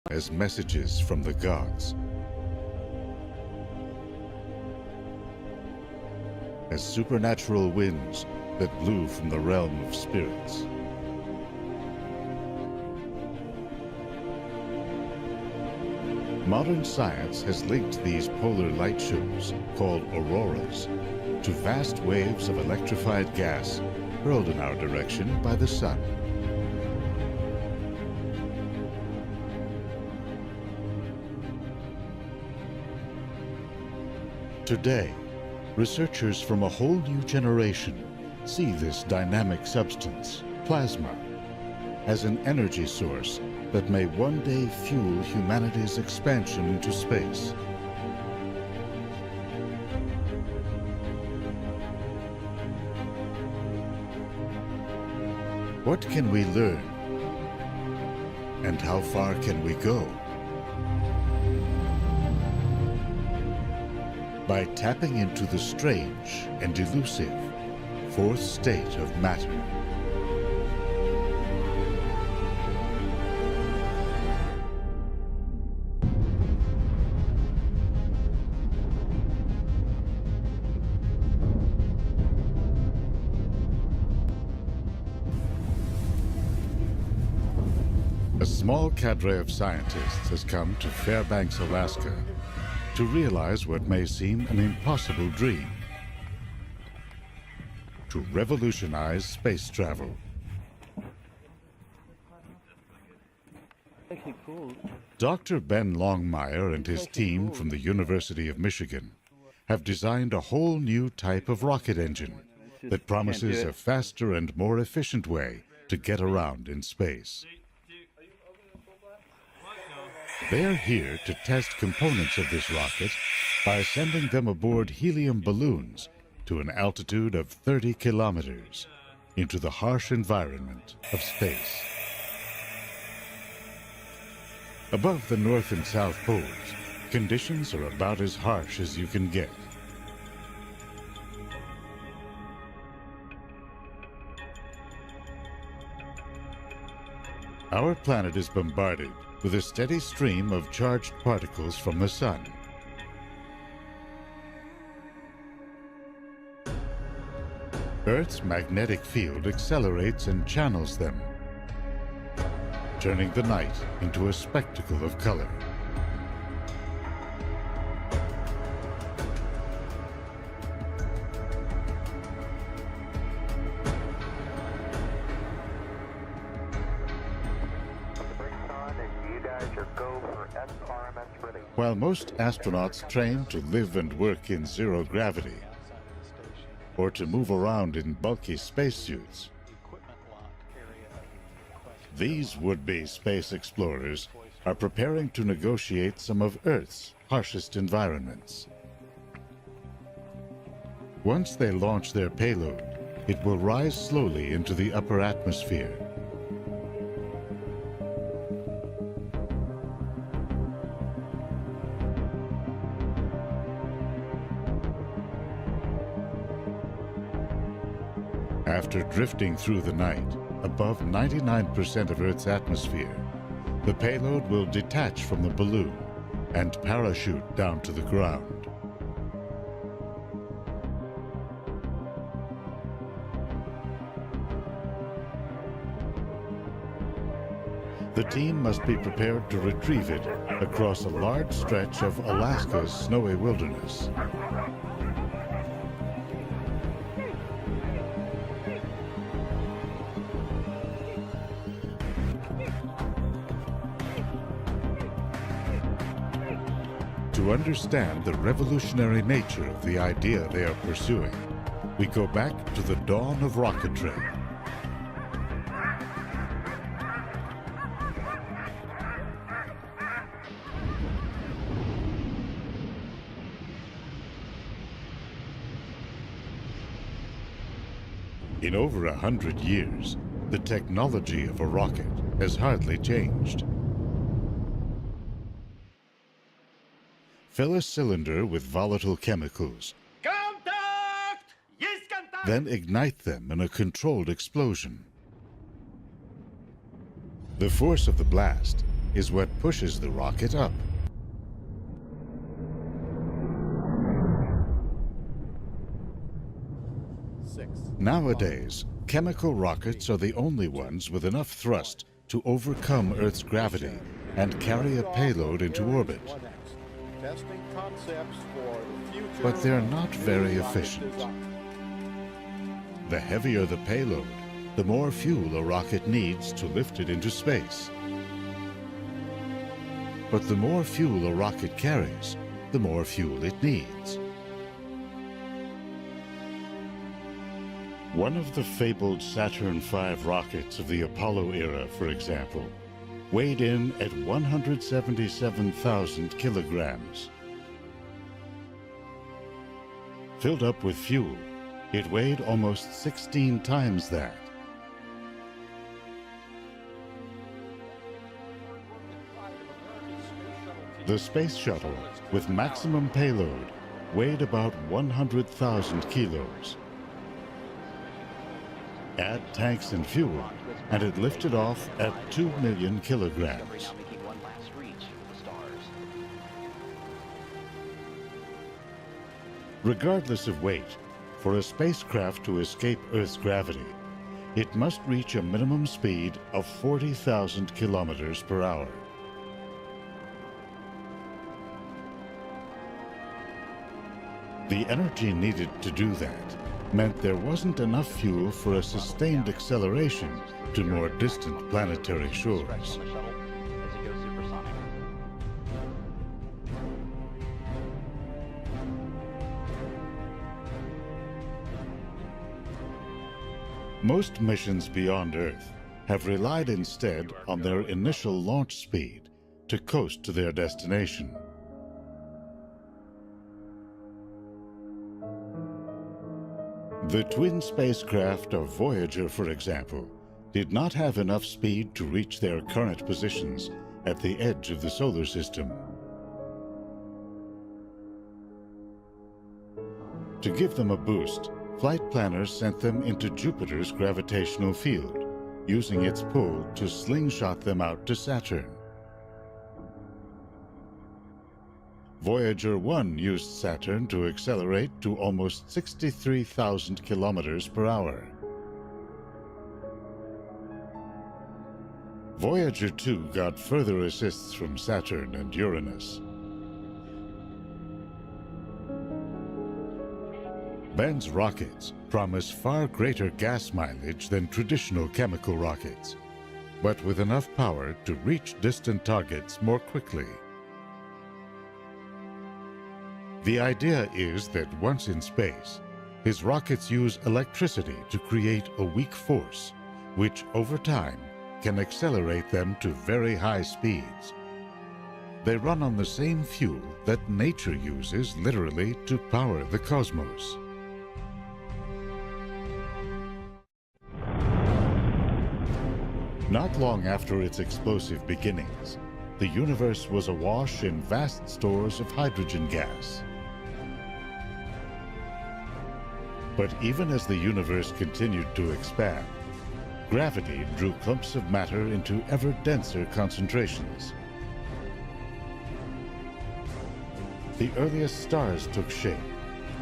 as messages from the gods. As supernatural winds that blew from the realm of spirits. Modern science has linked these polar light shows, called auroras, to vast waves of electrified gas hurled in our direction by the sun. Today, researchers from a whole new generation see this dynamic substance, plasma, as an energy source that may one day fuel humanity's expansion into space. What can we learn? And how far can we go? By tapping into the strange and elusive fourth state of matter. A small cadre of scientists has come to Fairbanks, Alaska, to realize what may seem an impossible dream: to revolutionize space travel. Dr. Ben Longmire and his team from the University of Michigan have designed a whole new type of rocket engine that promises a faster and more efficient way to get around in space. They're here to test components of this rocket by sending them aboard helium balloons to an altitude of 30 kilometers into the harsh environment of space. Above the North and South poles, conditions are about as harsh as you can get. Our planet is bombarded with a steady stream of charged particles from the sun. Earth's magnetic field accelerates and channels them, turning the night into a spectacle of color. While most astronauts train to live and work in zero gravity, or to move around in bulky spacesuits, these would-be space explorers are preparing to negotiate some of Earth's harshest environments. Once they launch their payload, it will rise slowly into the upper atmosphere. After drifting through the night, above 99% of Earth's atmosphere, the payload will detach from the balloon and parachute down to the ground. The team must be prepared to retrieve it across a large stretch of Alaska's snowy wilderness. To understand the revolutionary nature of the idea they are pursuing, we go back to the dawn of rocketry. In over 100 years, the technology of a rocket has hardly changed. Fill a cylinder with volatile chemicals, Contact! Yes, contact! then ignite them in a controlled explosion. The force of the blast is what pushes the rocket up. Nowadays, chemical rockets are the only ones with enough thrust to overcome Earth's gravity and carry a payload into orbit. But they're not very efficient. The heavier the payload, the more fuel a rocket needs to lift it into space. But the more fuel a rocket carries, the more fuel it needs. One of the fabled Saturn V rockets of the Apollo era, for example, weighed in at 177,000 kilograms. Filled up with fuel, it weighed almost 16 times that. The Space Shuttle, with maximum payload, weighed about 100,000 kilos. Add tanks and fuel, and it lifted off at 2 million kilograms. Regardless of weight, for a spacecraft to escape Earth's gravity, it must reach a minimum speed of 40,000 kilometers per hour. The energy needed to do that meant there wasn't enough fuel for a sustained acceleration to more distant planetary shores. Most missions beyond Earth have relied instead on their initial launch speed to coast to their destination. The twin spacecraft of Voyager, for example, did not have enough speed to reach their current positions at the edge of the solar system. To give them a boost, flight planners sent them into Jupiter's gravitational field, using its pull to slingshot them out to Saturn. Voyager 1 used Saturn to accelerate to almost 63,000 kilometers per hour. Voyager 2 got further assists from Saturn and Uranus. Ben's rockets promise far greater gas mileage than traditional chemical rockets, but with enough power to reach distant targets more quickly. The idea is that once in space, his rockets use electricity to create a weak force, which over time can accelerate them to very high speeds. They run on the same fuel that nature uses literally to power the cosmos. Not long after its explosive beginnings, the universe was awash in vast stores of hydrogen gas. But even as the universe continued to expand, gravity drew clumps of matter into ever denser concentrations. The earliest stars took shape,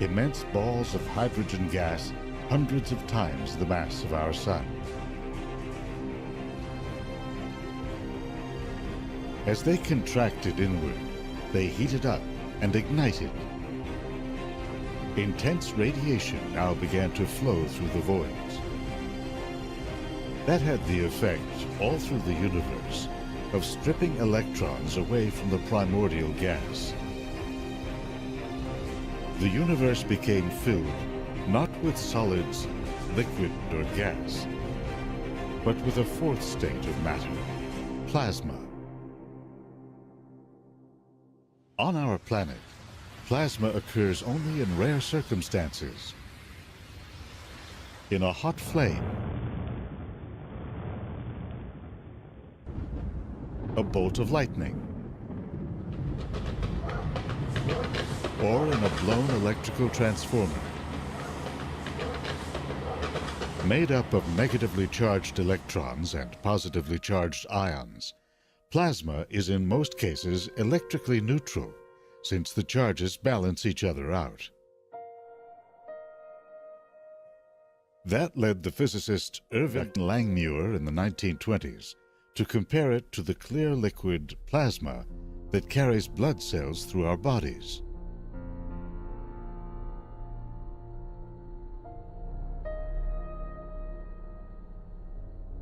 immense balls of hydrogen gas hundreds of times the mass of our Sun. As they contracted inward, they heated up and ignited. Intense radiation now began to flow through the voids. That had the effect, all through the universe, of stripping electrons away from the primordial gas. The universe became filled not with solids, liquid or gas, but with a fourth state of matter, plasma. On our planet, plasma occurs only in rare circumstances. In a hot flame, a bolt of lightning, or in a blown electrical transformer. Made up of negatively charged electrons and positively charged ions, Plasma is in most cases electrically neutral, since the charges balance each other out. That led the physicist Erwin Langmuir in the 1920s to compare it to the clear liquid plasma that carries blood cells through our bodies.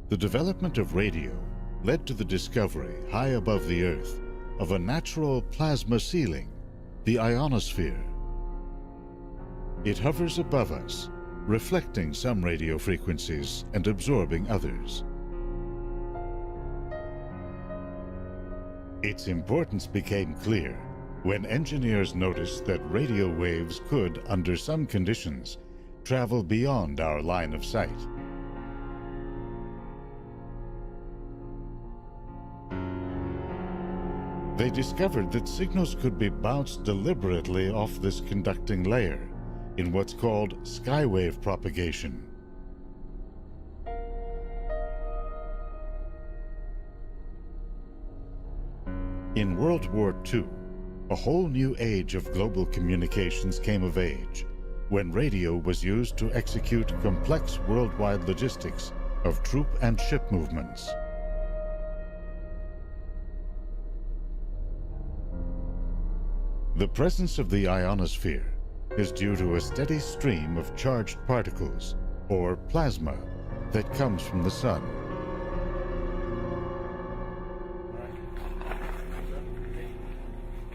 The development of radio led to the discovery, high above the Earth, of a natural plasma ceiling, the ionosphere. It hovers above us, reflecting some radio frequencies and absorbing others. Its importance became clear when engineers noticed that radio waves could, under some conditions, travel beyond our line of sight. They discovered that signals could be bounced deliberately off this conducting layer in what's called skywave propagation. In World War II, a whole new age of global communications came of age when radio was used to execute complex worldwide logistics of troop and ship movements. The presence of the ionosphere is due to a steady stream of charged particles, or plasma, that comes from the sun.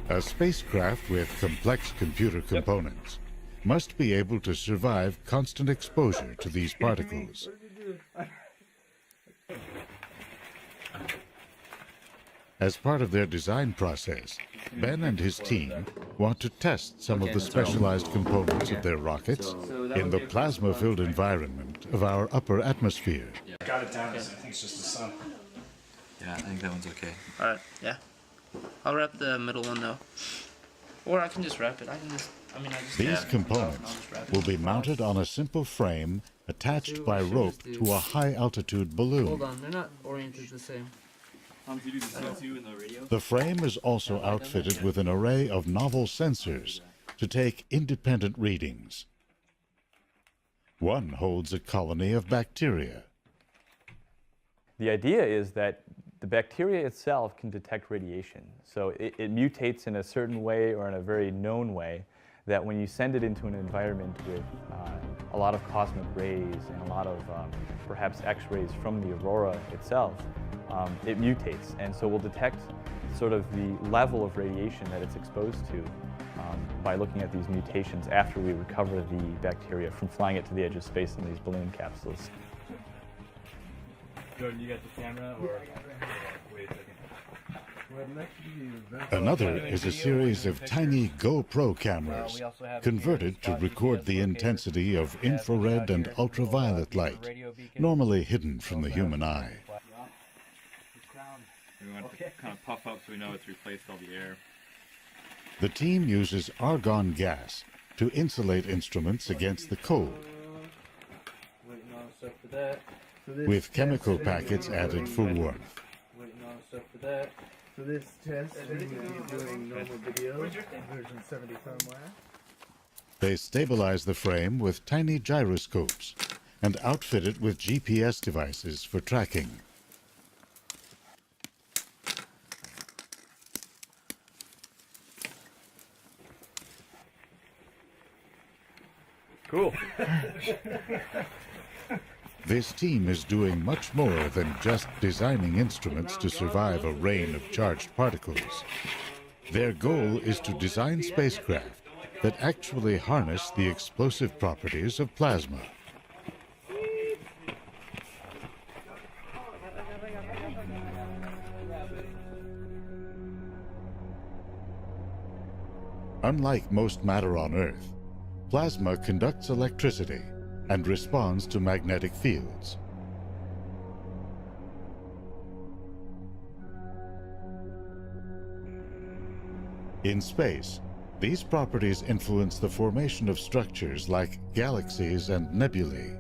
A spacecraft with complex computer components must be able to survive constant exposure to these particles. As part of their design process, Ben and his team want to test some of the specialized components of their rockets in the plasma-filled environment of our upper atmosphere. Got it down. I think it's just the sun. Yeah, I think that one's okay. Alright, yeah. I'll wrap the middle one though. Or I can just wrap it. I just These components will be mounted on a simple frame attached by rope to a high-altitude balloon. Hold on, they're not oriented the same. The frame is also outfitted with an array of novel sensors to take independent readings. One holds a colony of bacteria. The idea is that the bacteria itself can detect radiation. So it mutates in a certain way or in a very known way that when you send it into an environment with a lot of cosmic rays and a lot of perhaps X-rays from the aurora itself, it mutates. And so we'll detect sort of the level of radiation that it's exposed to by looking at these mutations after we recover the bacteria from flying it to the edge of space in these balloon capsules. Jordan, you got the camera or wait a second. Another is a series of tiny GoPro cameras converted to record the intensity of infrared and ultraviolet light, normally hidden from the human eye. We want to kind of puff up so we know it's replaced all the air. The team uses argon gas to insulate instruments against the cold, with chemical packets added for warmth. So this test, we will be doing normal video, version 70 firmware. They stabilize the frame with tiny gyroscopes and outfit it with GPS devices for tracking. Cool. This team is doing much more than just designing instruments to survive a rain of charged particles. Their goal is to design spacecraft that actually harness the explosive properties of plasma. Unlike most matter on Earth, plasma conducts electricity and responds to magnetic fields. In space, these properties influence the formation of structures like galaxies and nebulae.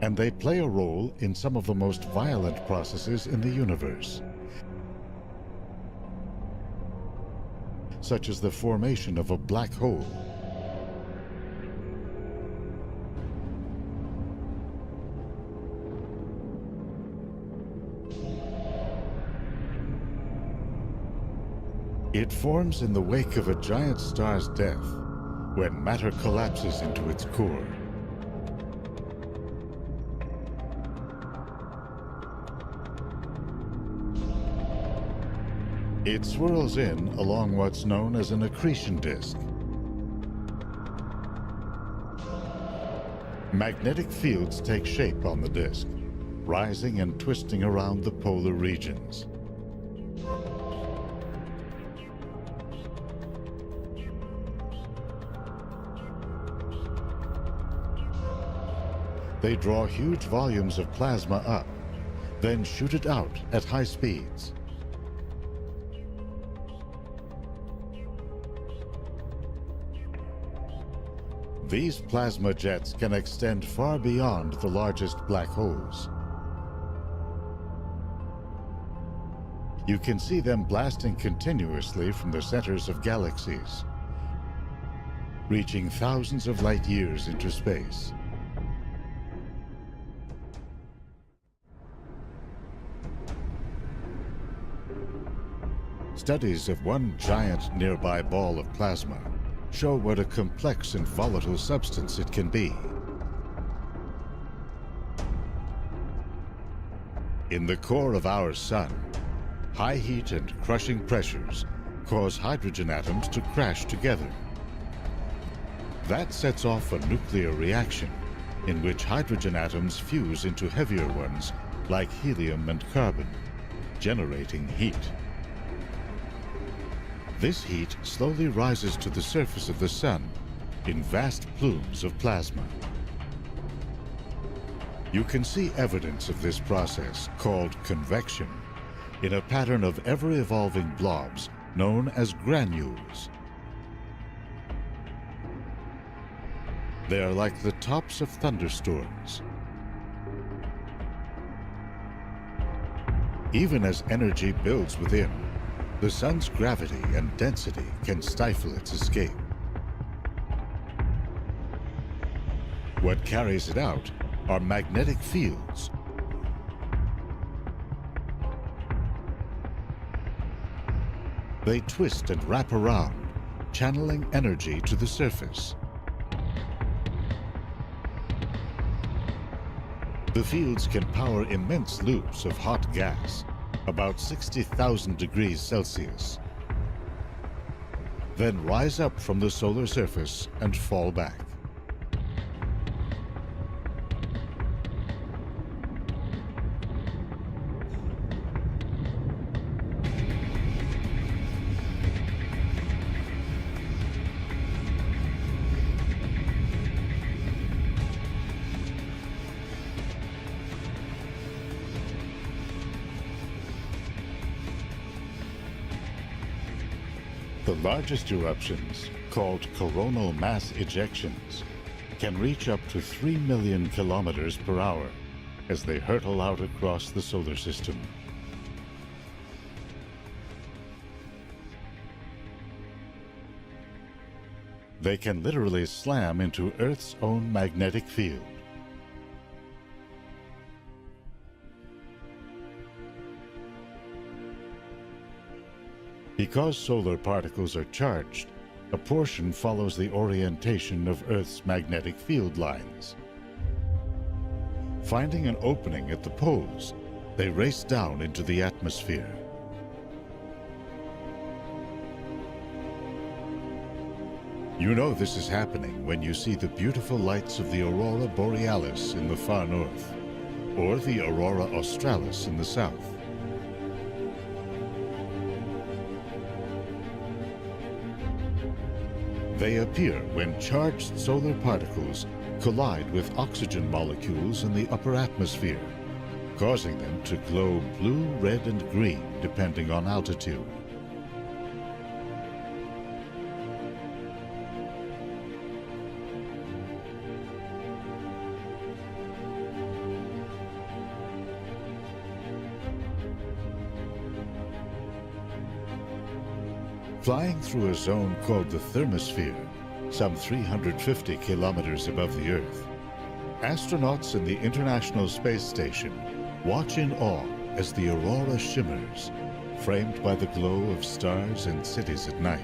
and they play a role in some of the most violent processes in the universe, such as the formation of a black hole, it forms in the wake of a giant star's death when matter collapses into its core. It swirls in along what's known as an accretion disk. Magnetic fields take shape on the disk, rising and twisting around the polar regions. They draw huge volumes of plasma up, then shoot it out at high speeds. These plasma jets can extend far beyond the largest black holes. You can see them blasting continuously from the centers of galaxies, reaching thousands of light years into space. Studies of one giant nearby ball of plasma show what a complex and volatile substance it can be. In the core of our sun, high heat and crushing pressures cause hydrogen atoms to crash together. That sets off a nuclear reaction in which hydrogen atoms fuse into heavier ones like helium and carbon, generating heat. This heat slowly rises to the surface of the sun in vast plumes of plasma. You can see evidence of this process, called convection, in a pattern of ever-evolving blobs known as granules. They are like the tops of thunderstorms. Even as energy builds within, the sun's gravity and density can stifle its escape. What carries it out are magnetic fields. They twist and wrap around, channeling energy to the surface. The fields can power immense loops of hot gas, about 60,000 degrees Celsius, then rise up from the solar surface and fall back. The largest eruptions, called coronal mass ejections, can reach up to 3 million kilometers per hour as they hurtle out across the solar system. They can literally slam into Earth's own magnetic field. Because solar particles are charged, a portion follows the orientation of Earth's magnetic field lines. Finding an opening at the poles, they race down into the atmosphere. You know this is happening when you see the beautiful lights of the Aurora Borealis in the far north, or the Aurora Australis in the south. They appear when charged solar particles collide with oxygen molecules in the upper atmosphere, causing them to glow blue, red, and green depending on altitude. Flying through a zone called the thermosphere, some 350 kilometers above the Earth, astronauts in the International Space Station watch in awe as the aurora shimmers, framed by the glow of stars and cities at night.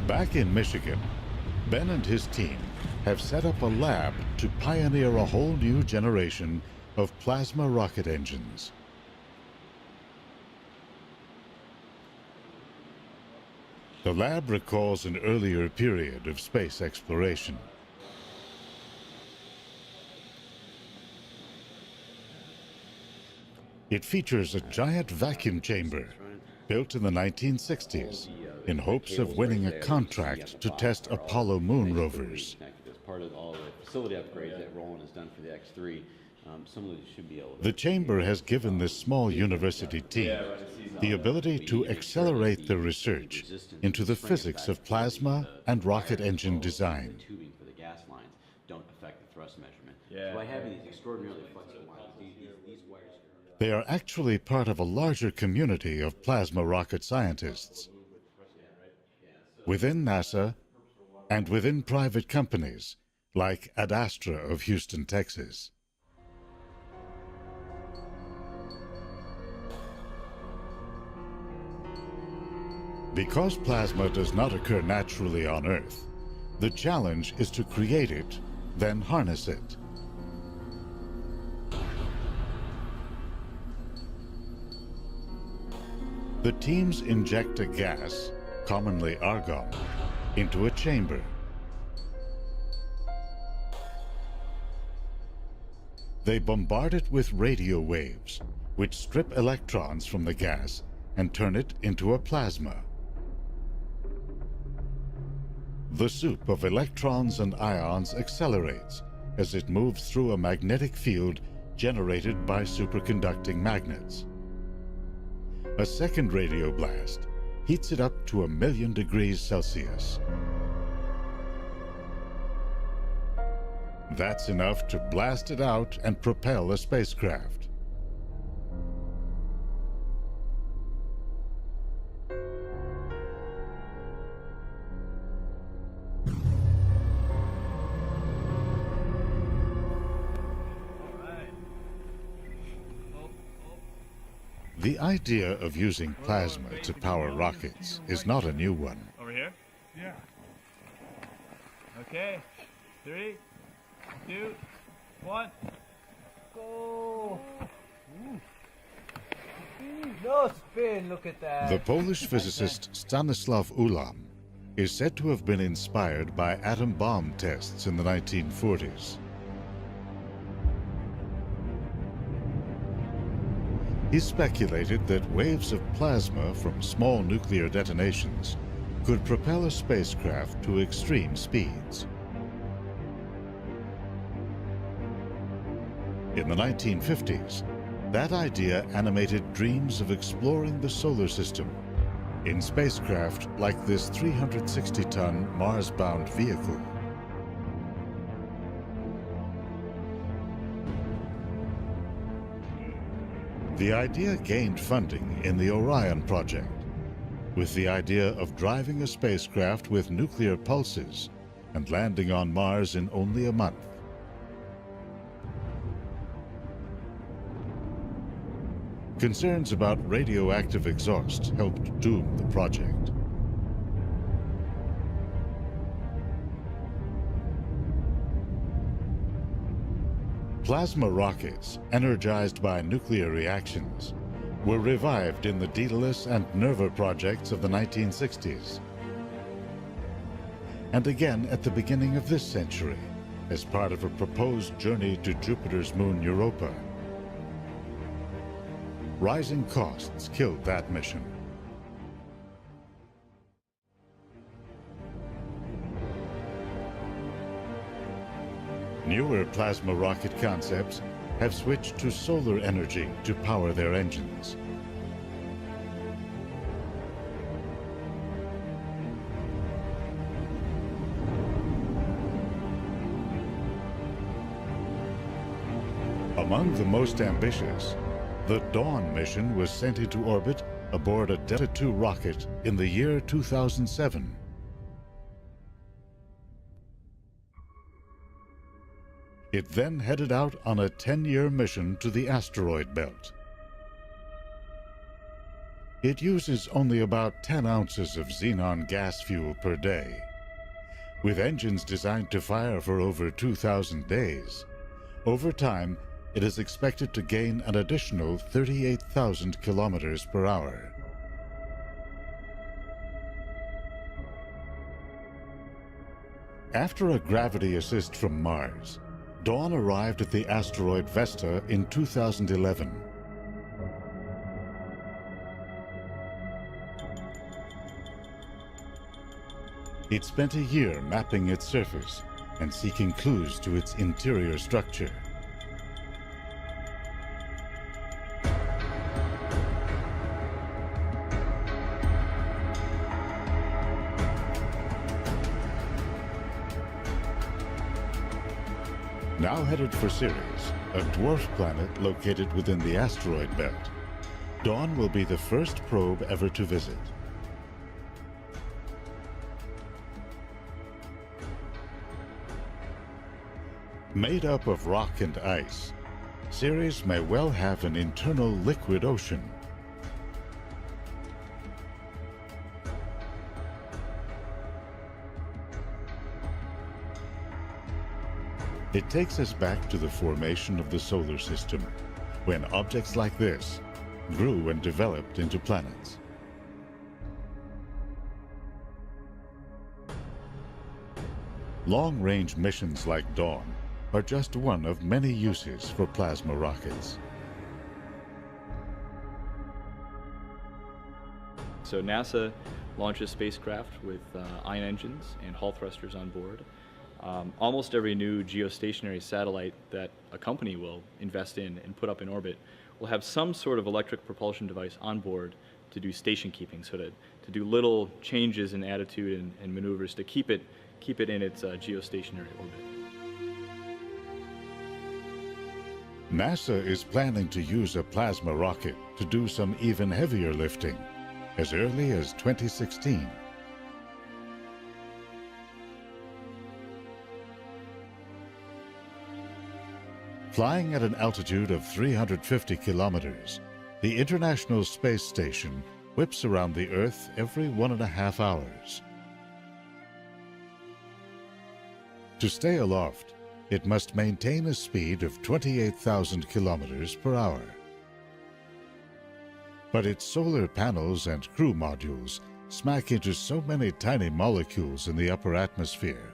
Back in Michigan, Ben and his team have set up a lab to pioneer a whole new generation of plasma rocket engines. The lab recalls an earlier period of space exploration. It features a giant vacuum chamber built in the 1960s in hopes of winning a contract to test Apollo moon rovers. As part of all the facility upgrades that Roland has done for the X3, some of these should be able to... The chamber has given this small university team the ability to accelerate their research into the physics of plasma and rocket engine design. The tubing for the gas lines don't affect the thrust measurement. So by having these extraordinarily flexible wires, these wires... They are actually part of a larger community of plasma rocket scientists within NASA and within private companies like Ad Astra of Houston, Texas. Because plasma does not occur naturally on Earth, the challenge is to create it, then harness it. The teams inject a gas, commonly argon, into a chamber. They bombard it with radio waves, which strip electrons from the gas and turn it into a plasma. The soup of electrons and ions accelerates as it moves through a magnetic field generated by superconducting magnets. A second radio blast heats it up to 1,000,000 degrees Celsius. That's enough to blast it out and propel a spacecraft. The idea of using plasma to power rockets is not a new one. Over here? Yeah. Okay. 3, 2, 1. Go! No spin, look at that. The Polish physicist Stanislaw Ulam is said to have been inspired by atom bomb tests in the 1940s. He speculated that waves of plasma from small nuclear detonations could propel a spacecraft to extreme speeds. In the 1950s, that idea animated dreams of exploring the solar system in spacecraft like this 360-ton Mars-bound vehicle. The idea gained funding in the Orion project, with the idea of driving a spacecraft with nuclear pulses and landing on Mars in only a month. Concerns about radioactive exhaust helped doom the project. Plasma rockets, energized by nuclear reactions, were revived in the Daedalus and Nerva projects of the 1960s. And again at the beginning of this century, as part of a proposed journey to Jupiter's moon Europa. Rising costs killed that mission. Newer plasma rocket concepts have switched to solar energy to power their engines. Among the most ambitious, the Dawn mission was sent into orbit aboard a Delta II rocket in the year 2007. It then headed out on a 10-year mission to the asteroid belt. It uses only about 10 ounces of xenon gas fuel per day. With engines designed to fire for over 2,000 days, over time, it is expected to gain an additional 38,000 kilometers per hour. After a gravity assist from Mars, Dawn arrived at the asteroid Vesta in 2011. It spent a year mapping its surface and seeking clues to its interior structure. Now headed for Ceres, a dwarf planet located within the asteroid belt, Dawn will be the first probe ever to visit. Made up of rock and ice, Ceres may well have an internal liquid ocean. It takes us back to the formation of the solar system, when objects like this grew and developed into planets. Long-range missions like Dawn are just one of many uses for plasma rockets. So NASA launches spacecraft with ion engines and Hall thrusters on board. Almost every new geostationary satellite that a company will invest in and put up in orbit will have some sort of electric propulsion device on board to do station keeping, so to do little changes in attitude and maneuvers to keep it in its geostationary orbit. NASA is planning to use a plasma rocket to do some even heavier lifting as early as 2016. Flying at an altitude of 350 kilometers, the International Space Station whips around the Earth every 1.5 hours. To stay aloft, it must maintain a speed of 28,000 kilometers per hour. But its solar panels and crew modules smack into so many tiny molecules in the upper atmosphere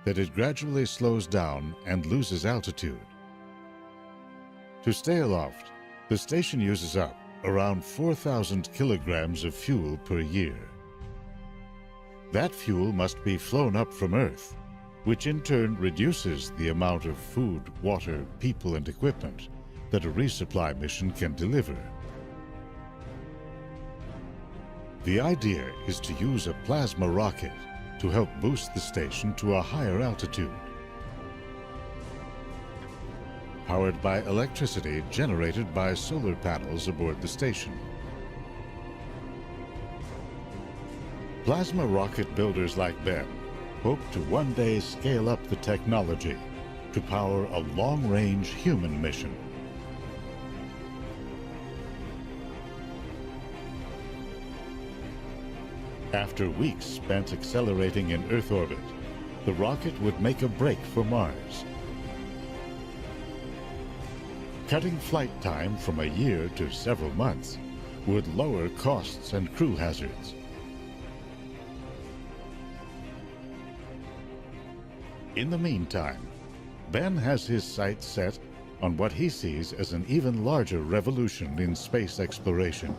that it gradually slows down and loses altitude. To stay aloft, the station uses up around 4,000 kilograms of fuel per year. That fuel must be flown up from Earth, which in turn reduces the amount of food, water, people, and equipment that a resupply mission can deliver. The idea is to use a plasma rocket to help boost the station to a higher altitude. Powered by electricity generated by solar panels aboard the station. Plasma rocket builders like Ben hope to one day scale up the technology to power a long-range human mission. After weeks spent accelerating in Earth orbit, the rocket would make a break for Mars. Cutting flight time from a year to several months would lower costs and crew hazards. In the meantime, Ben has his sights set on what he sees as an even larger revolution in space exploration.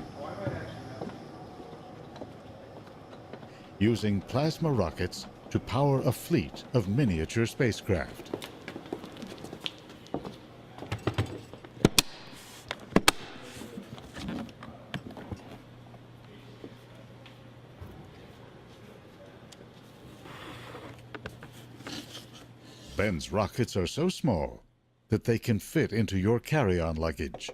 Using plasma rockets to power a fleet of miniature spacecraft. Ben's rockets are so small that they can fit into your carry-on luggage.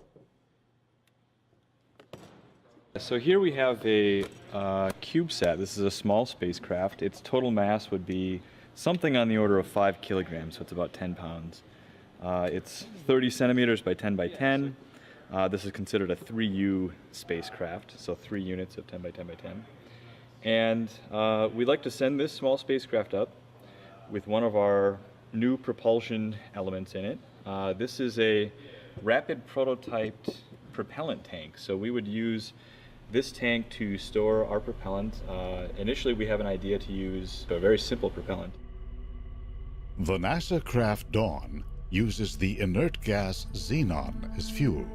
So here we have a CubeSat. This is a small spacecraft. Its total mass would be something on the order of 5 kilograms, so it's about 10 pounds. It's 30 centimeters by 10 by 10. This is considered a 3U spacecraft, so 3 units of 10 by 10 by 10. And we'd like to send this small spacecraft up with one of our new propulsion elements in it. This is a rapid prototyped propellant tank. So we would use this tank to store our propellant. Initially, we have an idea to use a very simple propellant. The NASA craft Dawn uses the inert gas xenon as fuel.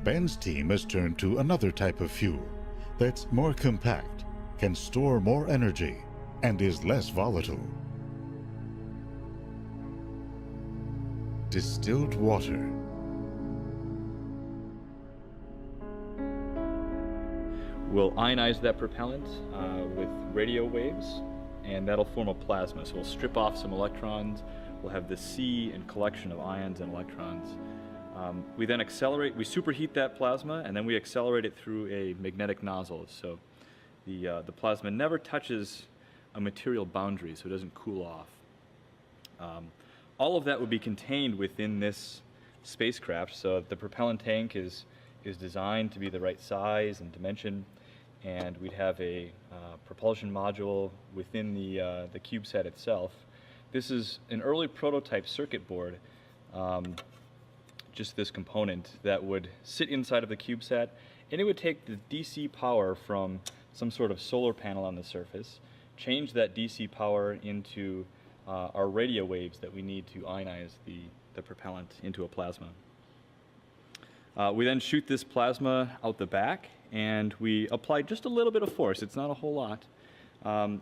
Ben's team has turned to another type of fuel that's more compact, can store more energy, and is less volatile. Distilled water. We'll ionize that propellant with radio waves, and that'll form a plasma. So we'll strip off some electrons. We'll have the sea and collection of ions and electrons. We then accelerate, we superheat that plasma, and then we accelerate it through a magnetic nozzle. So the plasma never touches a material boundary, so it doesn't cool off. All of that would be contained within this spacecraft. So the propellant tank is designed to be the right size and dimension, and we'd have a propulsion module within the CubeSat itself. This is an early prototype circuit board, just this component that would sit inside of the CubeSat, and it would take the DC power from some sort of solar panel on the surface, change that DC power into our radio waves that we need to ionize the propellant into a plasma. We then shoot this plasma out the back, and we apply just a little bit of force. It's not a whole lot.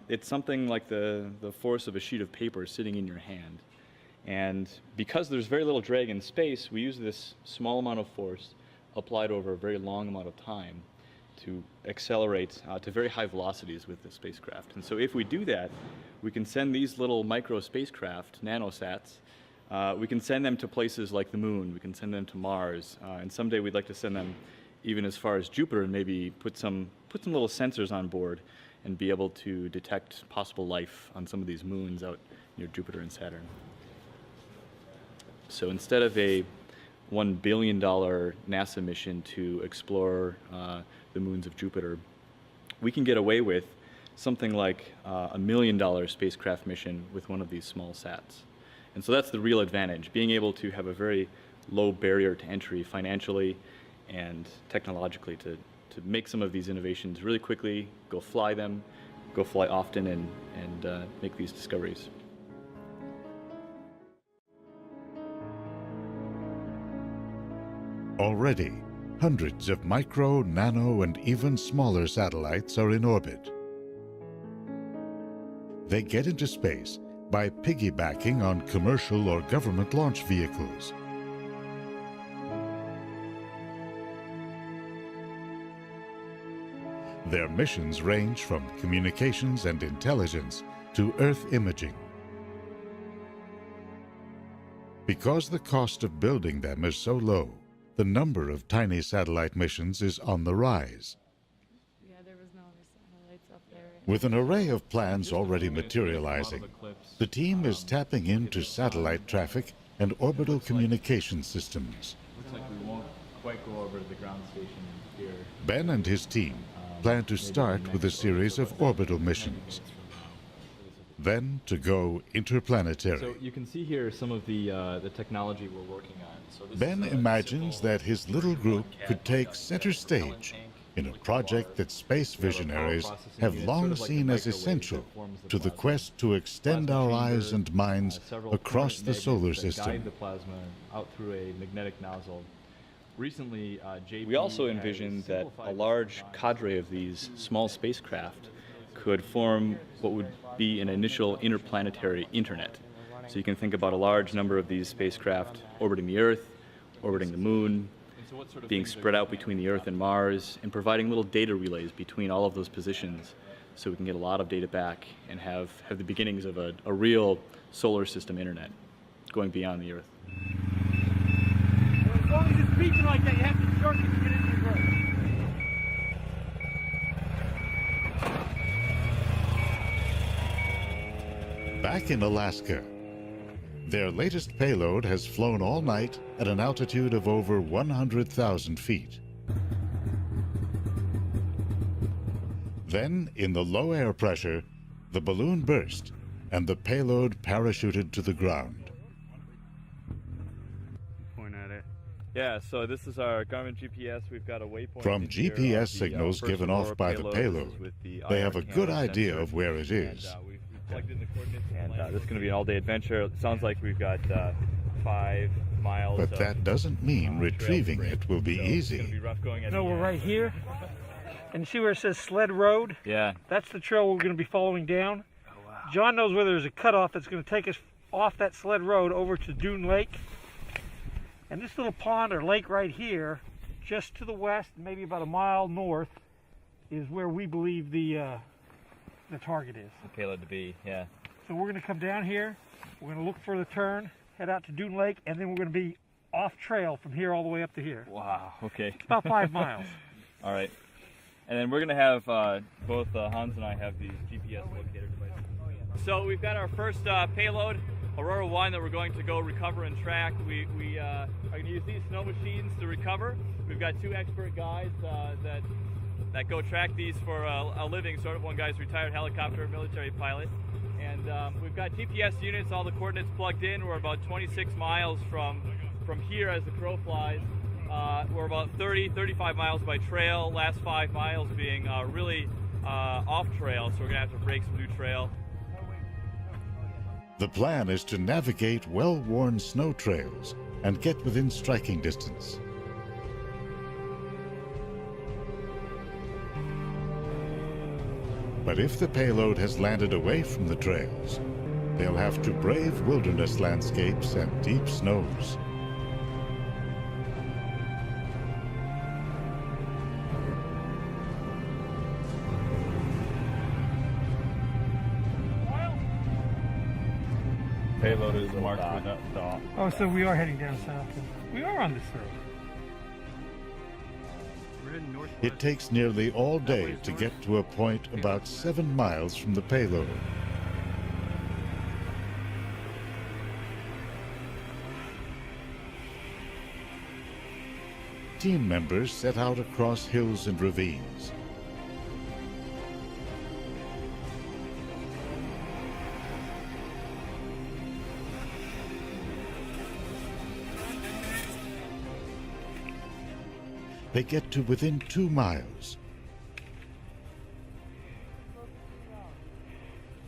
It's something like the force of a sheet of paper sitting in your hand. And because there's very little drag in space, we use this small amount of force applied over a very long amount of time to accelerate to very high velocities with the spacecraft. And so if we do that, we can send these little micro spacecraft, nanosats, we can send them to places like the moon, we can send them to Mars, and someday we'd like to send them even as far as Jupiter and maybe put some little sensors on board and be able to detect possible life on some of these moons out near Jupiter and Saturn. So instead of a $1 billion NASA mission to explore the moons of Jupiter, we can get away with something like $1 million spacecraft mission with one of these small sats. And so that's the real advantage, being able to have a very low barrier to entry financially and technologically to make some of these innovations really quickly, go fly them, go fly often, and make these discoveries. Already, hundreds of micro, nano, and even smaller satellites are in orbit. They get into space by piggybacking on commercial or government launch vehicles. Their missions range from communications and intelligence to Earth imaging. Because the cost of building them is so low, the number of tiny satellite missions is on the rise. Yeah, there was no other satellites up there. With an array of plans already materializing, the team is tapping into satellite traffic and orbital communication systems. Looks like we won't quite go over to the ground station here. Ben and his team plan to start with a series of orbital missions, then to go interplanetary. So you can see here some of the technology we're working on. So this Ben is imagines that his little group could take center stage in a project that space visionaries have long seen as essential to the quest to extend our eyes and minds across the solar system. Guide the plasma out through a magnetic nozzle. Recently, we also envisioned that a large cadre of these small spacecraft could form what would be an initial interplanetary internet. So you can think about a large number of these spacecraft orbiting the Earth, orbiting the Moon, being spread out between the Earth and Mars, and providing little data relays between all of those positions so we can get a lot of data back and have the beginnings of a real solar system internet going beyond the Earth. As long as it's beeping like that, you have to start to get into your growth. Back in Alaska, their latest payload has flown all night at an altitude of over 100,000 feet. Then, in the low air pressure, the balloon burst and the payload parachuted to the ground. Point at it. Yeah, so this is our Garmin GPS. We've got a waypoint. From GPS signals given off by the payload, they have a good idea of where it is. We've plugged in the coordinates, and this is going to be an all-day adventure. It sounds like we've got 5 miles. But that doesn't mean retrieving it will be easy. It's going to be rough going at No, the we're end. right here. And see where it says Sled Road? Yeah. That's the trail we're going to be following down. John knows where there's a cutoff that's going to take us off that Sled Road over to Dune Lake. And this little pond or lake right here, just to the west, maybe about a mile north, is where we believe the target is. The payload to be, yeah. So we're going to come down here, we're going to look for the turn, head out to Dune Lake, and then we're going to be off trail from here all the way up to here. Wow, okay. It's about 5 miles. All right. And then we're going to have, both Hans and I have these GPS locator devices. So we've got our first payload, Aurora 1, that we're going to go recover and track. We are going to use these snow machines to recover. We've got 2 expert guys that go track these for a living, sort of. One guy's a retired helicopter military pilot. And we've got GPS units, all the coordinates plugged in. We're about 26 miles from here as the crow flies. We're about 35 miles by trail, last 5 miles being really off trail, so we're going to have to break some new trail. The plan is to navigate well-worn snow trails and get within striking distance. But if the payload has landed away from the trails, they'll have to brave wilderness landscapes and deep snows. Payload is marked with that dot. Oh, so we are heading down south. We are on this road. We're heading northwest. It takes nearly all day to get to a point about 7 miles from the payload. Team members set out across hills and ravines. They get to within 2 miles.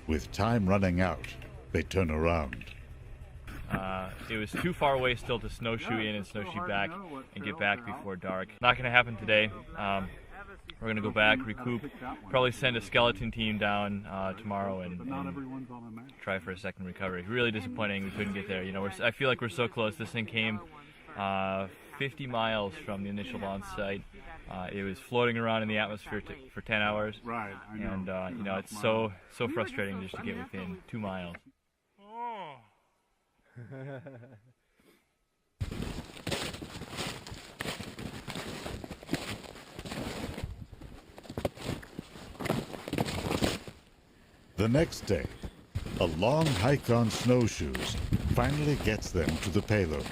With time running out, they turn around. It was too far away still to snowshoe in and snowshoe back and get back before dark. Not going to happen today. We're going to go back, recoup, probably send a skeleton team down tomorrow and try for a second recovery. Really disappointing we couldn't get there. You know, I feel like we're so close. This thing came 50 miles from the initial launch site. It was floating around in the atmosphere for 10 hours. Right, I know. And you know, it's so frustrating just to get within 2 miles. Oh. The next day, a long hike on snowshoes finally gets them to the payload.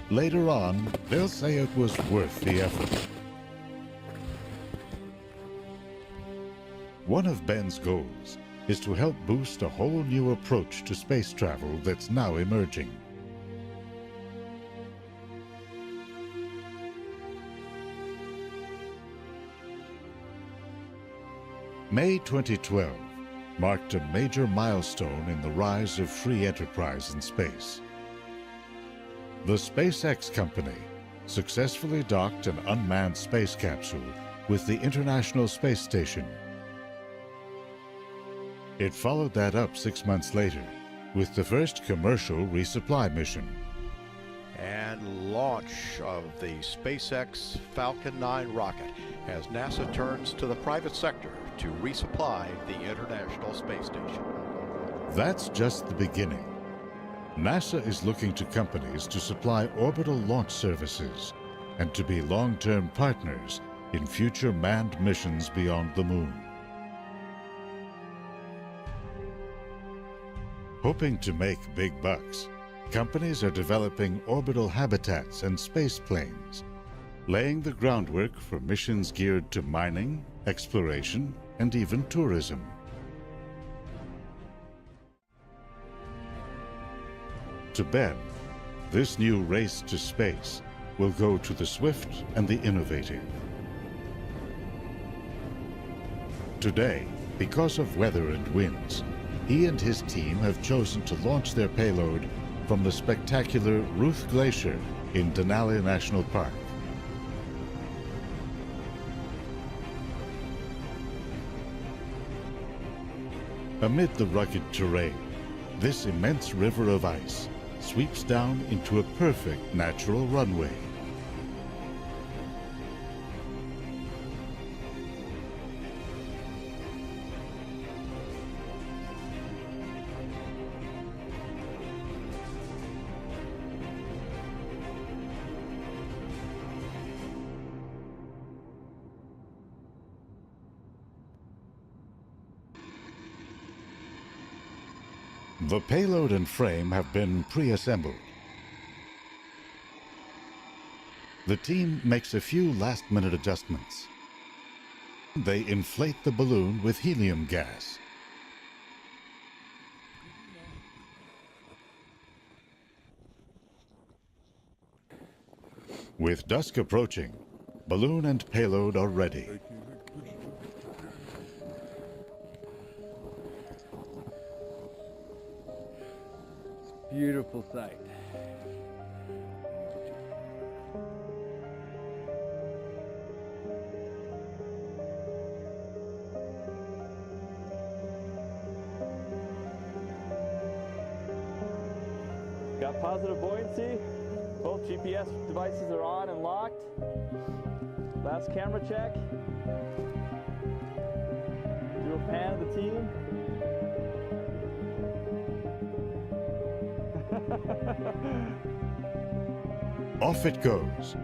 Later on, they'll say it was worth the effort. One of Ben's goals is to help boost a whole new approach to space travel that's now emerging. May 2012, marked a major milestone in the rise of free enterprise in space. The SpaceX company successfully docked an unmanned space capsule with the International Space Station. It followed that up 6 months later with the first commercial resupply mission. And launch of the SpaceX Falcon 9 rocket as NASA turns to the private sector to resupply the International Space Station. That's just the beginning. NASA is looking to companies to supply orbital launch services and to be long-term partners in future manned missions beyond the moon. Hoping to make big bucks, companies are developing orbital habitats and space planes, laying the groundwork for missions geared to mining, exploration, and even tourism. To Ben, this new race to space will go to the swift and the innovative. Today, because of weather and winds, he and his team have chosen to launch their payload from the spectacular Ruth Glacier in Denali National Park. Amid the rugged terrain, this immense river of ice sweeps down into a perfect natural runway. The payload and frame have been pre-assembled. The team makes a few last-minute adjustments. They inflate the balloon with helium gas. With dusk approaching, balloon and payload are ready. Beautiful sight. Got positive buoyancy. Both GPS devices are on and locked. Last camera check. Do a pan of the team. Off it goes.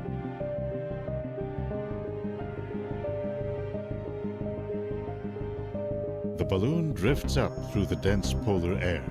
The balloon drifts up through the dense polar air.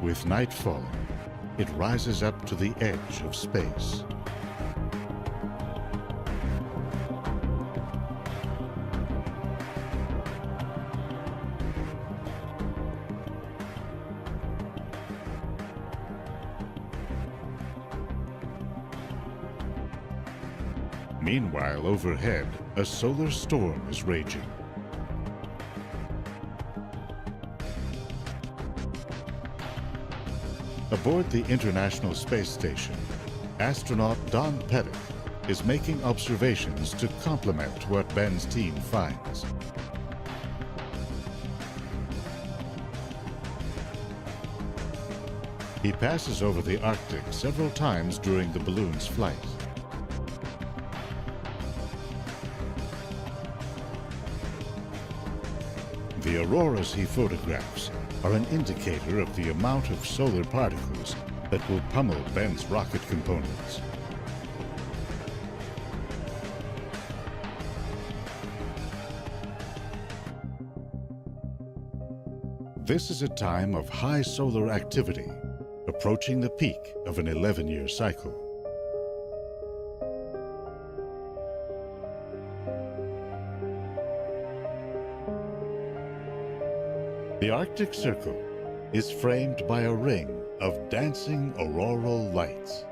With night falling, it rises up to the edge of space. Meanwhile, overhead, a solar storm is raging. Aboard the International Space Station, astronaut Don Pettit is making observations to complement what Ben's team finds. He passes over the Arctic several times during the balloon's flight. The auroras he photographs are an indicator of the amount of solar particles that will pummel Ben's rocket components. This is a time of high solar activity, approaching the peak of an 11-year cycle. The Arctic Circle is framed by a ring of dancing auroral lights.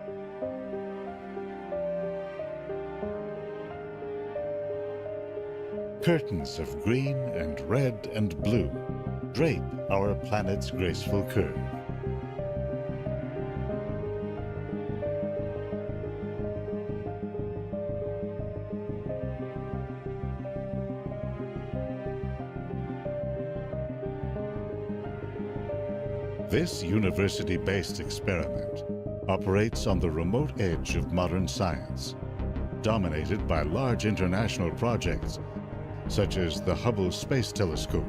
Curtains of green and red and blue drape our planet's graceful curve. This university-based experiment operates on the remote edge of modern science, dominated by large international projects such as the Hubble Space Telescope,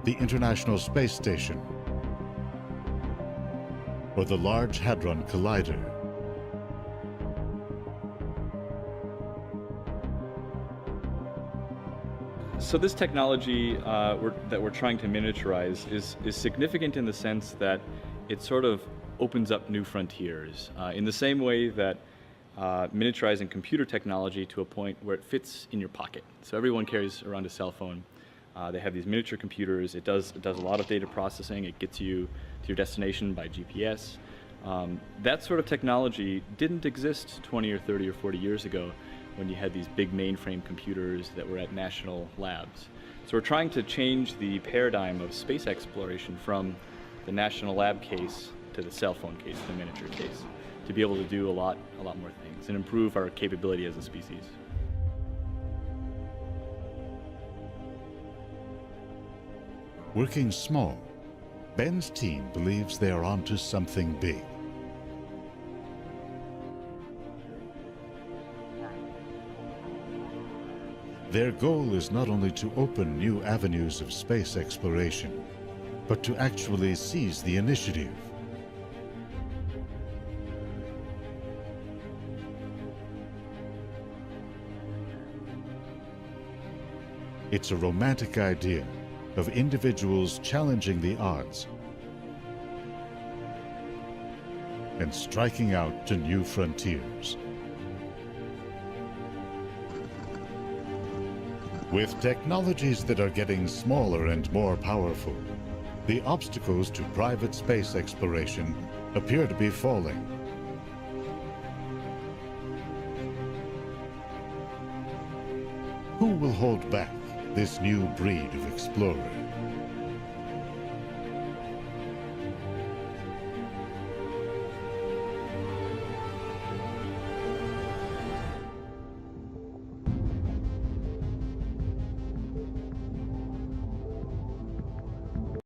the International Space Station, or the Large Hadron Collider. So this technology that we're trying to miniaturize is significant in the sense that it sort of opens up new frontiers in the same way that miniaturizing computer technology to a point where it fits in your pocket. So everyone carries around a cell phone. They have these miniature computers. It does a lot of data processing. It gets you to your destination by GPS. That sort of technology didn't exist 20 or 30 or 40 years ago when you had these big mainframe computers that were at national labs. So we're trying to change the paradigm of space exploration from the national lab case to the cell phone case, the miniature case, to be able to do a lot more things and improve our capability as a species. Working small, Ben's team believes they are onto something big. Their goal is not only to open new avenues of space exploration, but to actually seize the initiative. It's a romantic idea of individuals challenging the odds and striking out to new frontiers. With technologies that are getting smaller and more powerful, the obstacles to private space exploration appear to be falling. Who will hold back this new breed of explorer?